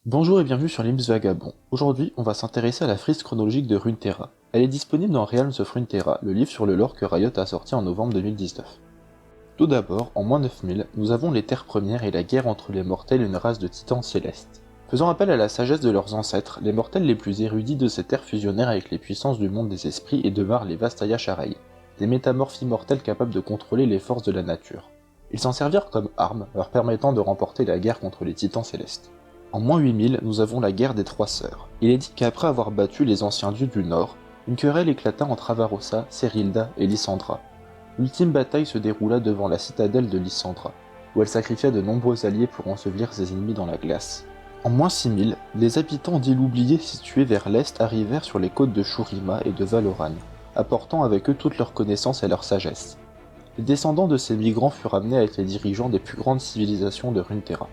Bonjour et bienvenue sur l'Ims Vagabond. Aujourd'hui, on va s'intéresser à la frise chronologique de Runeterra. Elle est disponible dans Realms of Runeterra, le livre sur le lore que Riot a sorti en novembre 2019. Tout d'abord, en moins 9000, nous avons les Terres Premières et la guerre entre les mortels et une race de titans célestes. Faisant appel à la sagesse de leurs ancêtres, les mortels les plus érudits de ces terres fusionnèrent avec les puissances du monde des esprits et devinrent les Vastaya Sharai, des métamorphes immortels capables de contrôler les forces de la nature. Ils s'en servirent comme armes, leur permettant de remporter la guerre contre les titans célestes. En moins 8000, nous avons la guerre des Trois Sœurs. Il est dit qu'après avoir battu les anciens dieux du Nord, une querelle éclata entre Avarossa, Serilda et Lysandra. L'ultime bataille se déroula devant la citadelle de Lysandra, où elle sacrifia de nombreux alliés pour ensevelir ses ennemis dans la glace. En moins 6000, les habitants d'îles oubliées situées vers l'est arrivèrent sur les côtes de Shurima et de Valoran, apportant avec eux toutes leurs connaissances et leur sagesse. Les descendants de ces migrants furent amenés avec les dirigeants des plus grandes civilisations de Runeterra.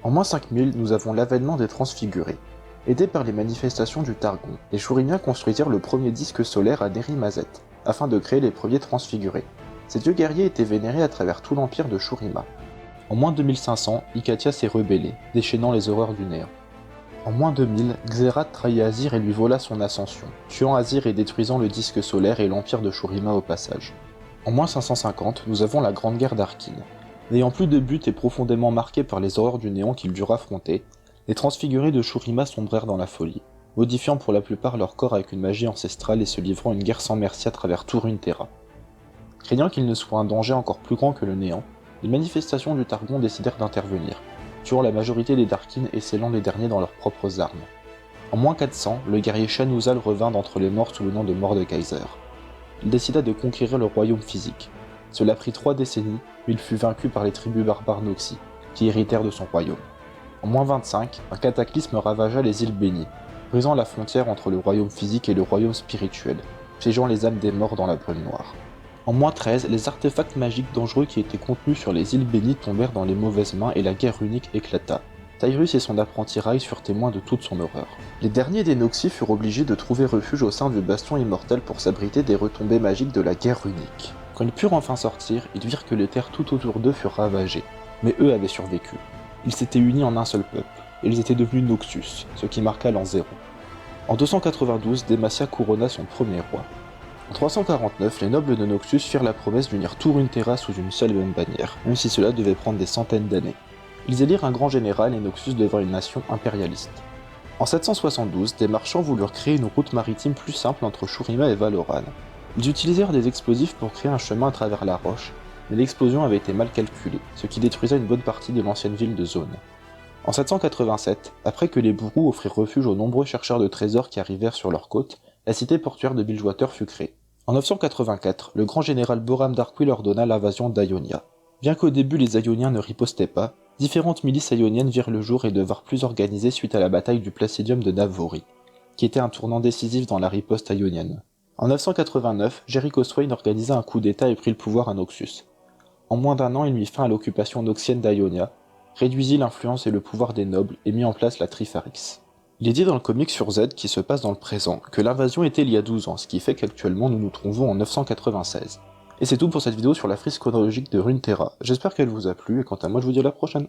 En moins 5000, nous avons l'avènement des Transfigurés. Aidés par les manifestations du Targon, les Shurimiens construisirent le premier disque solaire à Neri Mazet, afin de créer les premiers Transfigurés. Ces dieux guerriers étaient vénérés à travers tout l'empire de Shurima. En moins 2500, Ikatia s'est rebellée, déchaînant les horreurs du néant. En moins 2000, Xerath trahit Azir et lui vola son ascension, tuant Azir et détruisant le disque solaire et l'empire de Shurima au passage. En moins 550, nous avons la Grande Guerre d'Arkyn. N'ayant plus de but et profondément marqués par les horreurs du néant qu'ils durent affronter, les transfigurés de Shurima sombrèrent dans la folie, modifiant pour la plupart leur corps avec une magie ancestrale et se livrant une guerre sans merci à travers tout Runeterra. Craignant qu'il ne soit un danger encore plus grand que le néant, les manifestations du Targon décidèrent d'intervenir, tuant la majorité des Darkin et scellant les derniers dans leurs propres armes. En moins 400, le guerrier Shanuzal revint d'entre les morts sous le nom de Mordekaiser. Il décida de conquérir le royaume physique. Cela prit 3 décennies, mais il fut vaincu par les tribus barbares Noxi, qui héritèrent de son royaume. En moins 25, un cataclysme ravagea les îles bénies, brisant la frontière entre le royaume physique et le royaume spirituel, piégeant les âmes des morts dans la brume noire. En moins 13, les artefacts magiques dangereux qui étaient contenus sur les îles bénies tombèrent dans les mauvaises mains et la guerre unique éclata. Tyrus et son apprenti Rai furent témoins de toute son horreur. Les derniers des Noxi furent obligés de trouver refuge au sein du bastion immortel pour s'abriter des retombées magiques de la guerre unique. Quand ils purent enfin sortir, ils virent que les terres tout autour d'eux furent ravagées, mais eux avaient survécu. Ils s'étaient unis en un seul peuple, et ils étaient devenus Noxus, ce qui marqua l'an 0. En 292, Demacia couronna son premier roi. En 349, les nobles de Noxus firent la promesse d'unir tout Runeterra sous une seule et même bannière, même si cela devait prendre des centaines d'années. Ils élirent un grand général et Noxus devint une nation impérialiste. En 772, des marchands voulurent créer une route maritime plus simple entre Shurima et Valoran. Ils utilisèrent des explosifs pour créer un chemin à travers la roche, mais l'explosion avait été mal calculée, ce qui détruisa une bonne partie de l'ancienne ville de Zone. En 787, après que les bourreaux offrirent refuge aux nombreux chercheurs de trésors qui arrivèrent sur leur côte, la cité portuaire de Bilgewater fut créée. En 984, le grand général Boram Darkwill ordonna l'invasion d'Ionia. Bien qu'au début les Ioniens ne ripostaient pas, différentes milices ioniennes virent le jour et devinrent plus organisées suite à la bataille du Placidium de Navori, qui était un tournant décisif dans la riposte ionienne. En 989, Jericho Swain organisa un coup d'état et prit le pouvoir à Noxus. En moins d'un an, il mit fin à l'occupation noxienne d'Ionia, réduisit l'influence et le pouvoir des nobles et mit en place la Trifarix. Il est dit dans le comic sur Z qui se passe dans le présent que l'invasion était il y a 12 ans, ce qui fait qu'actuellement nous nous trouvons en 996. Et c'est tout pour cette vidéo sur la frise chronologique de Runeterra. J'espère qu'elle vous a plu et quant à moi je vous dis à la prochaine.